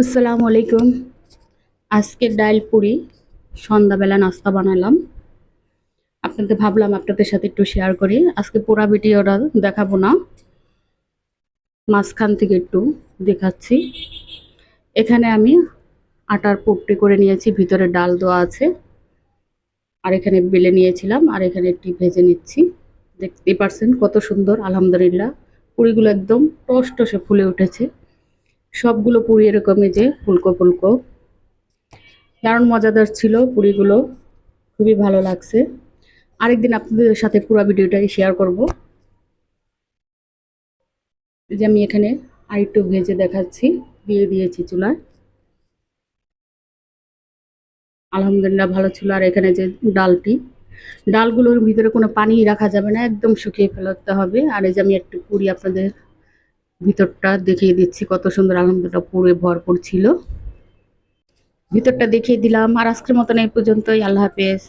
আসসালামু আলাইকুম। আজকে ডাল পুরি সন্ধ্যাবেলা নাস্তা বানালাম। ভাবলাম আপনাদের সাথে একটু শেয়ার করি। আজকে পুরা ভিডিওটা দেখাবো না, মাঝখান থেকে একটু দেখাচ্ছি। এখানে আমি আটার পুট্টি করে নিয়েছি, ভিতরে ডাল দেওয়া আছে। আর এখানে বেলে নিয়েছিলাম, আর এখানে একটি ভেজে নিচ্ছি। দেখতেই পারছেন কত সুন্দর, আলহামদুলিল্লাহ। পুরিগুলো একদম টসটসে ফুলে উঠেছে। সবগুলো পুরি এরকমই যে ফুলকো ফুলকো, দারুণ মজাদার ছিল পুরিগুলো, খুবই ভালো লাগছে। আরেকদিন আপনাদের সাথে পুরো ভিডিওটাই শেয়ার করব। এই যে আমি এখানে আরেকটু ভেজে দেখাচ্ছি, দিয়ে দিয়েছি চুলায়। আলহামদুলিল্লাহ ভালো ছিল। আর এখানে যে ডালগুলোর ভিতরে কোনো পানি রাখা যাবে না, একদম শুকিয়ে ফেলতে হবে। আর এই যে আমি একটু পুরি আপনাদের ভিতরটা দেখিয়ে দিচ্ছি, কত সুন্দর আলহামদুলিল্লাহ পুরে ভরপুর ছিল। ভিতরটা দেখিয়ে দিলাম। আর আজকের মতন এই পর্যন্তই। আল্লাহ হাফেজ।